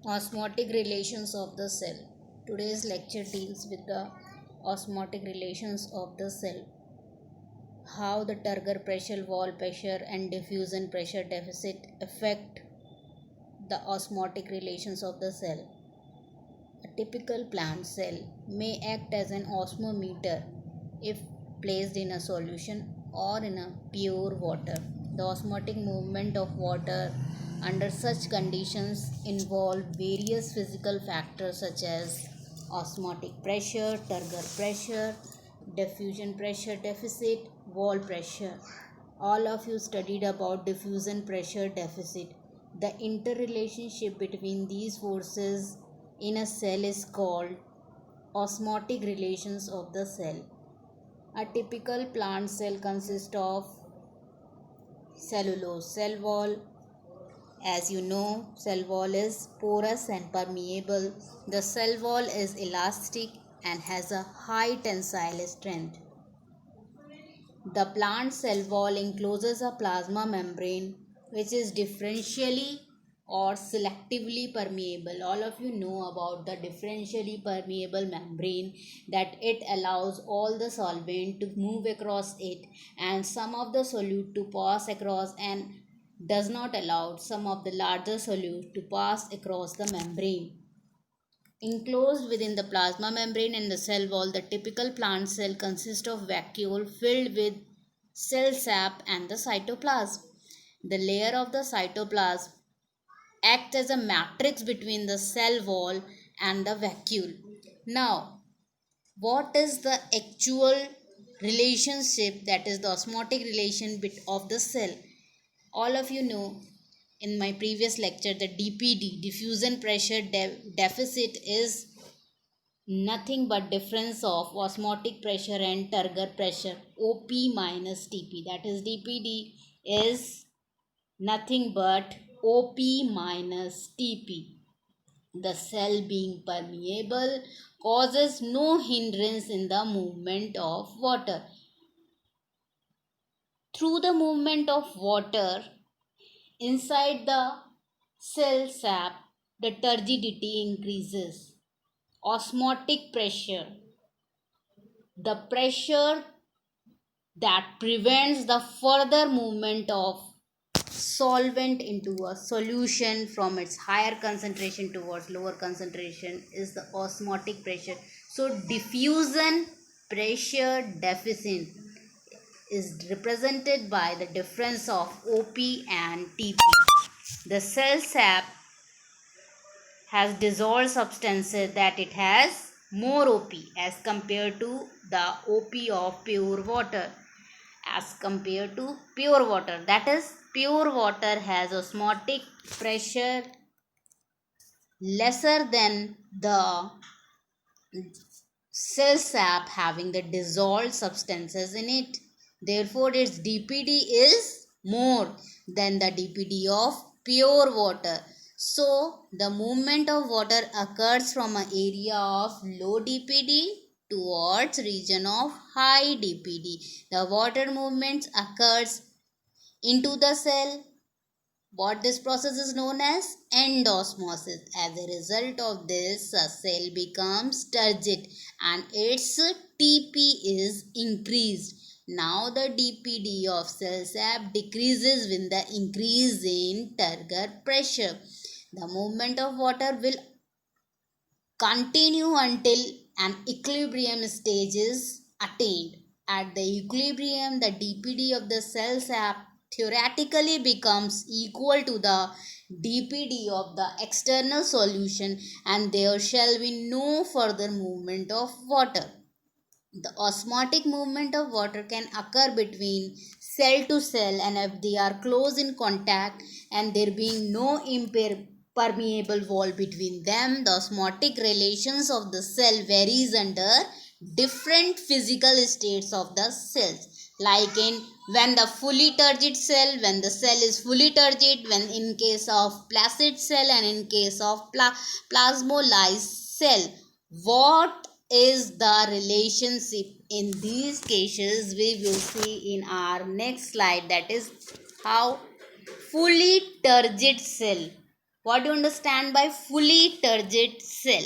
Osmotic relations of the cell. Today's lecture deals with the osmotic relations of the cell. How the turgor pressure, wall pressure, and diffusion pressure deficit affect the osmotic relations of the cell. A typical plant cell may act as an osmometer if placed in a solution or in a pure water. The osmotic movement of water under such conditions involve various physical factors such as osmotic pressure, turgor pressure, diffusion pressure deficit, wall pressure. All of you studied about diffusion pressure deficit. The interrelationship between these forces in a cell is called osmotic relations of the cell. A typical plant cell consists of cellulose cell wall. As you know, cell wall is porous and permeable. The cell wall is elastic and has a high tensile strength. The plant cell wall encloses a plasma membrane which is differentially or selectively permeable. All of you know about the differentially permeable membrane, that it allows all the solvent to move across it and some of the solute to pass across, and does not allow some of the larger solute to pass across the membrane. Enclosed within the plasma membrane and the cell wall, the typical plant cell consists of vacuole filled with cell sap and the cytoplasm. The layer of the cytoplasm acts as a matrix between the cell wall and the vacuole. Now, what is the actual relationship, that is the osmotic relation bit of the cell? All of you know in my previous lecture the DPD, diffusion pressure deficit, is nothing but difference of osmotic pressure and turgor pressure, OP minus TP. That is DPD is nothing but OP minus TP. The cell being permeable causes no hindrance in the movement of water. Through the movement of water inside the cell sap, the turgidity increases. Osmotic pressure, the pressure that prevents the further movement of solvent into a solution from its higher concentration towards lower concentration, is the osmotic pressure. So diffusion pressure deficit is represented by the difference of OP and TP. The cell sap has dissolved substances, that it has more OP as compared to the OP of pure water. As compared to pure water, that is, pure water has osmotic pressure lesser than the cell sap having the dissolved substances in it. Therefore, its DPD is more than the DPD of pure water. So, the movement of water occurs from an area of low DPD towards region of high DPD. The water movements occurs into the cell. What this process is known as endosmosis. As a result of this, a cell becomes turgid and its TP is increased. Now the DPD of cell sap decreases with the increase in turgor pressure. The movement of water will continue until an equilibrium stage is attained. At the equilibrium, the DPD of the cell sap theoretically becomes equal to the DPD of the external solution, and there shall be no further movement of water. The osmotic movement of water can occur between cell to cell, and if they are close in contact and there being no permeable wall between them, the osmotic relations of the cell varies under different physical states of the cells. Like in when the fully turgid cell, when the cell is fully turgid, when in case of placid cell, and in case of plasmolyzed cell. What is the relationship in these cases we will see in our next slide, that is how fully turgid cell What do you understand by fully turgid cell?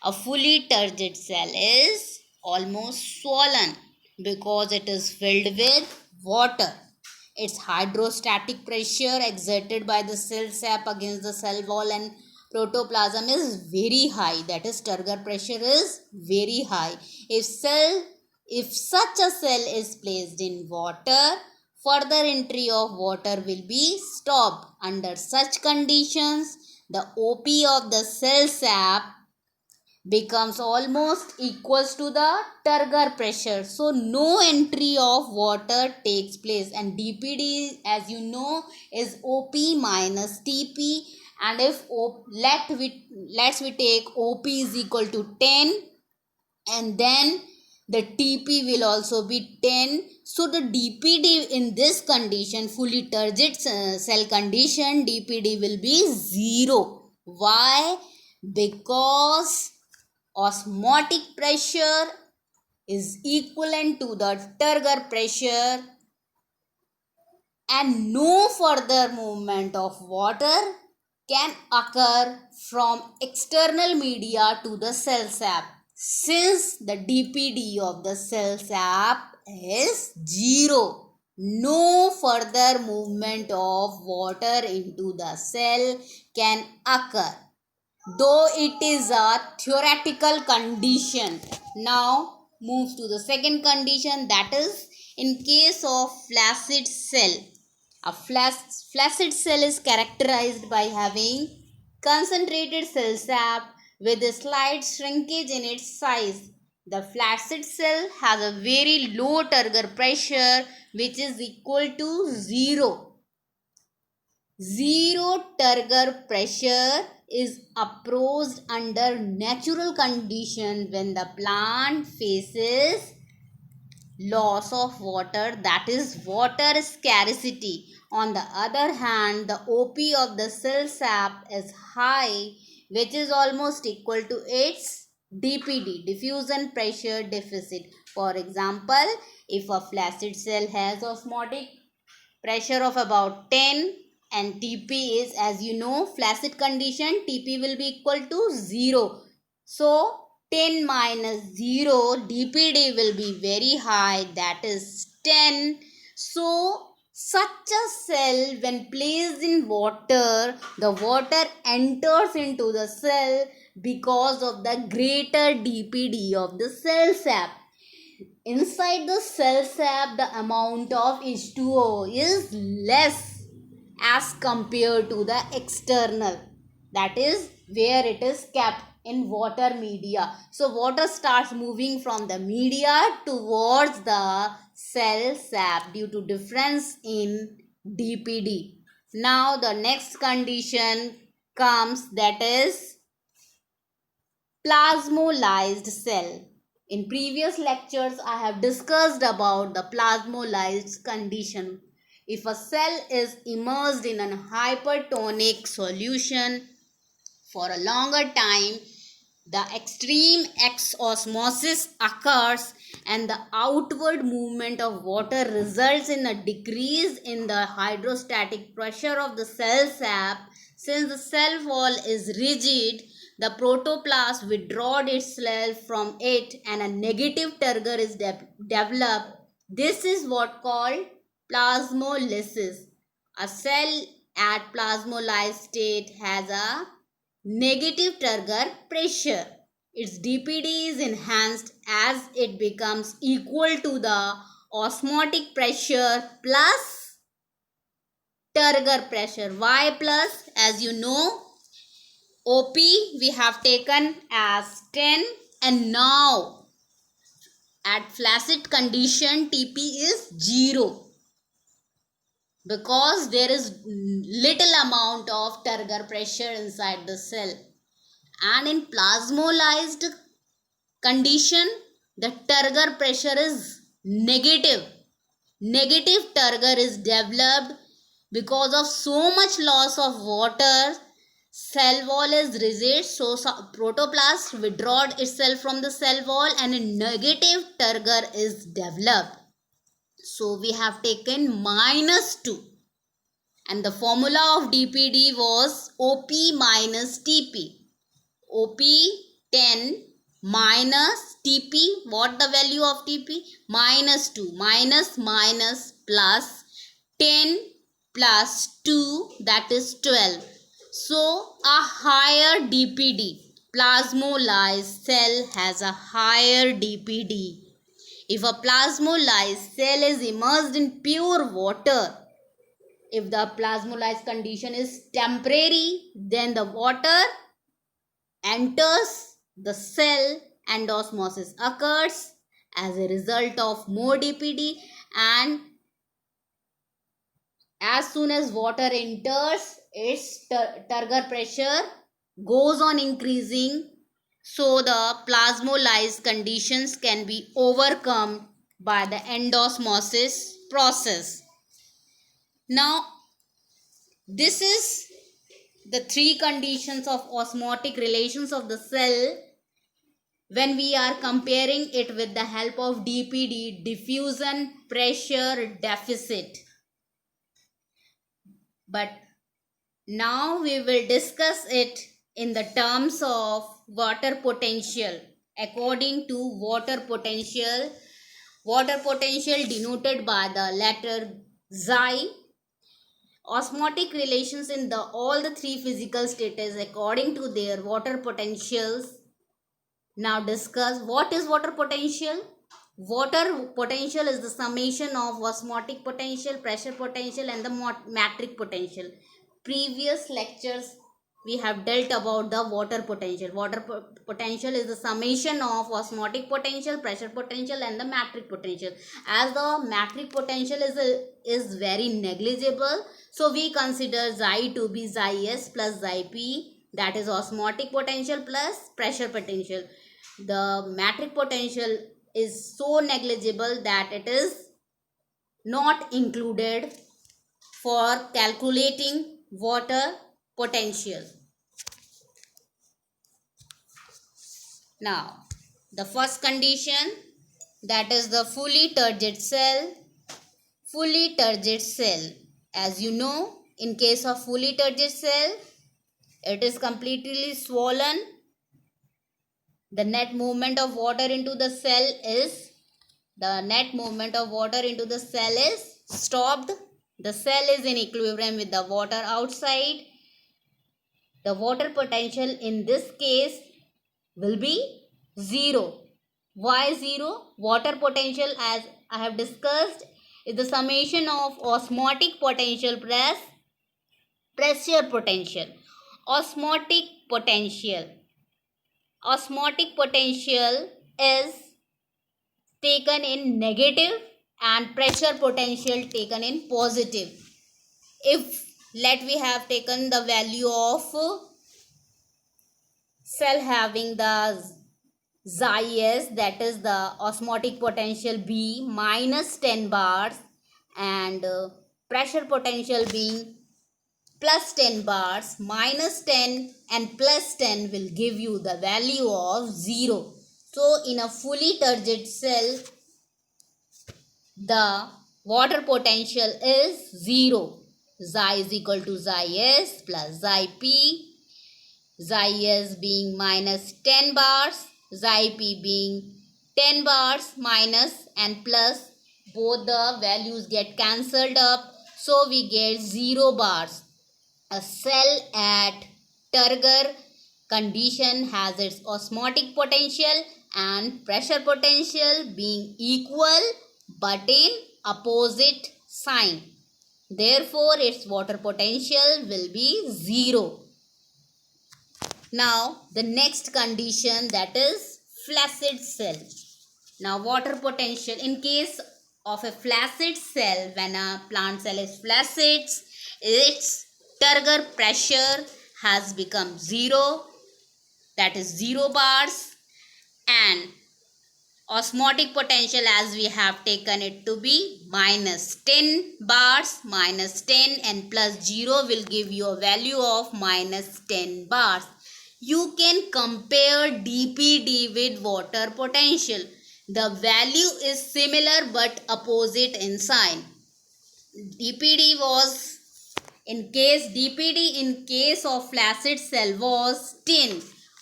A fully turgid cell is almost swollen because it is filled with water. Its hydrostatic pressure exerted by the cell sap against the cell wall and protoplasm is very high. That is, turgor pressure is very high. If such a cell is placed in water, further entry of water will be stopped. Under such conditions, the OP of the cell sap becomes almost equals to the turgor pressure. So no entry of water takes place, and dpd, as you know, is op minus tp. And if let's we take op is equal to 10, and then the tp will also be 10. So the dpd in this condition, fully turgid cell condition, dpd will be 0. Why? Because osmotic pressure is equivalent to the turgor pressure, and no further movement of water can occur from external media to the cell sap, since the dpd of the cell sap is 0. No further movement of water into the cell can occur, though it is a theoretical condition. Now moves to the second condition, that is in case of flaccid cell. A flaccid cell is characterized by having concentrated cell sap with a slight shrinkage in its size. The flaccid cell has a very low turgor pressure which is equal to 0. Zero turgor pressure is approached under natural condition when the plant faces loss of water, that is water scarcity. On the other hand, the OP of the cell sap is high, which is almost equal to its DPD, diffusion pressure deficit. For example, if a flaccid cell has osmotic pressure of about 10 and Tp is, as you know, flaccid condition, Tp will be equal to 0. So 10 minus 0, dpd will be very high, that is 10. So such a cell, when placed in water, the water enters into the cell because of the greater dpd of the cell sap. Inside the cell sap, the amount of H2O is less as compared to the external, that is where it is kept in water media. So water starts moving from the media towards the cell sap due to difference in dpd. Now the next condition comes, that is plasmolysed cell. In previous lectures, I have discussed about the plasmolysed condition. If a cell is immersed in a hypertonic solution for a longer time, the extreme osmosis occurs and the outward movement of water results in a decrease in the hydrostatic pressure of the cell sap. Since the cell wall is rigid, the protoplasm withdraws itself from it and a negative turgor is developed. This is what called plasmolysis. A cell at plasmolysed state has a negative turgor pressure. Its dpd is enhanced as it becomes equal to the osmotic pressure plus turgor pressure. Why plus? As you know, OP we have taken as 10, and now at flaccid condition TP is 0 because there is little amount of turgor pressure inside the cell. And in plasmolysed condition, the turgor pressure is negative. Negative turgor is developed because of so much loss of water. Cell wall is rigid, so protoplasm withdraws itself from the cell wall and a negative turgor is developed. So we have taken -2. And the formula of dpd was OP minus TP. OP 10 minus TP, what the value of TP? Minus 2, minus plus 10 plus 2, that is 12. So a higher DPD, plasmolyzed cell has a higher DPD. If a plasmolyzed cell is immersed in pure water, if the plasmolyzed condition is temporary, then the water enters the cell and osmosis occurs as a result of more DPD, and as soon as water enters, its turgor pressure goes on increasing, so the plasmolyzed conditions can be overcome by the endosmosis process. Now, this is the three conditions of osmotic relations of the cell when we are comparing it with the help of DPD, diffusion pressure deficit. But now we will discuss it in the terms of water potential. According to water potential denoted by the letter Xi, osmotic relations in the all the three physical states according to their water potentials. Now discuss what is water potential. Water potential is the summation of osmotic potential, pressure potential and the metric potential. Previous lectures we have dealt about the water potential. Potential is the summation of osmotic potential, pressure potential and the metric potential. As the metric potential is very negligible, so we consider Xi to be Xi S plus Xi P, that is osmotic potential plus pressure potential. The metric potential is so negligible that it is not included for calculating water potential. Now, the first condition, that is the fully turgid cell. Fully turgid cell, as you know, in case of fully turgid cell, it is completely swollen. The net movement of water into the cell is stopped. The cell is in equilibrium with the water outside. The water potential in this case will be 0. Why 0? Water potential, as I have discussed, is the summation of osmotic potential plus pressure potential. Osmotic potential is taken in negative and pressure potential taken in positive. If we have taken the value of cell having the Xi S, that is the osmotic potential B minus 10 bars, and pressure potential being plus 10 bars, minus 10 and plus 10 will give you the value of 0. So in a fully turgid cell, the water potential is 0. Xi is equal to Xi S plus Xi P. Xi S being minus 10 bars, Xi P being 10 bars minus and plus, both the values get cancelled up, so we get 0 bars. A cell at turgor condition has its osmotic potential and pressure potential being equal but in opposite sign. Therefore, its water potential will be 0. Now, the next condition, that is flaccid cell. Now, water potential in case of a flaccid cell, when a plant cell is flaccid, its turgor pressure has become 0, that is 0 bars, and osmotic potential, as we have taken it to be minus 10 bars. Minus 10 and plus 0 will give you a value of minus 10 bars. You can compare DPD with water potential. The value is similar but opposite in sign. DPD was In case DPD in case of flaccid cell was 10,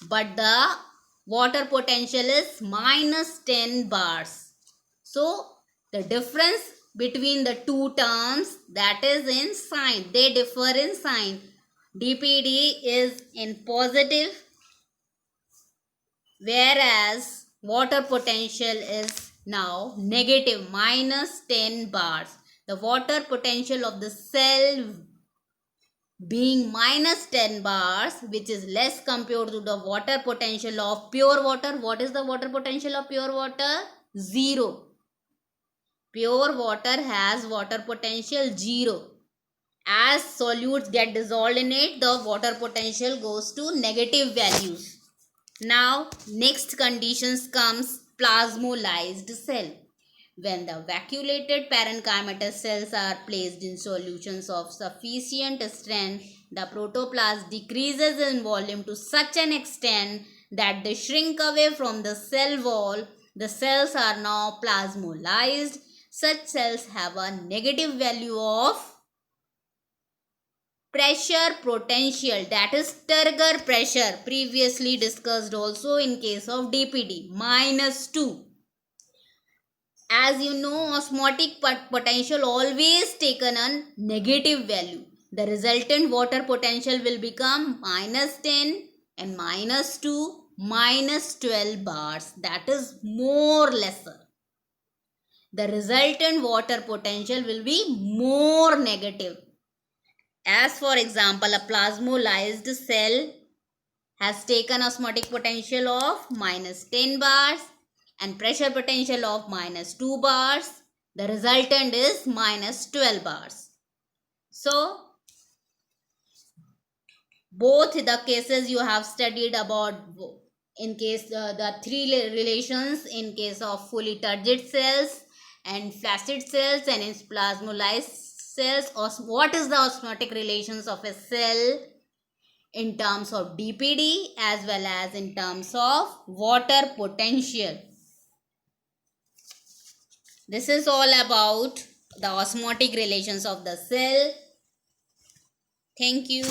but the water potential is minus 10 bars. So the difference between the two terms, that is in sign, they differ in sign. DPD is in positive, whereas water potential is now negative, minus 10 bars. The water potential of the cell being minus 10 bars, which is less compared to the water potential of pure water. What is the water potential of pure water? 0. Pure water has water potential 0. As solutes get dissolved in it, the water potential goes to negative values. Now, next conditions comes plasmolysed cell. When the vacuolated parenchymatous cells are placed in solutions of sufficient strength, the protoplasm decreases in volume to such an extent that they shrink away from the cell wall. The cells are now plasmolysed. Such cells have a negative value of pressure potential, that is turgor pressure, previously discussed also in case of DPD, minus 2. As you know, osmotic potential always taken a negative value. The resultant water potential will become minus 10 and minus 2, minus 12 bars. That is more lesser. The resultant water potential will be more negative. As for example, a plasmolysed cell has taken osmotic potential of minus 10 bars and pressure potential of minus 2 bars. The resultant is minus 12 bars. So, both the cases you have studied about, in case the three relations in case of fully turgid cells and flaccid cells and in plasmolysed cells, what is the osmotic relations of a cell in terms of DPD as well as in terms of water potential. This is all about the osmotic relations of the cell. Thank you.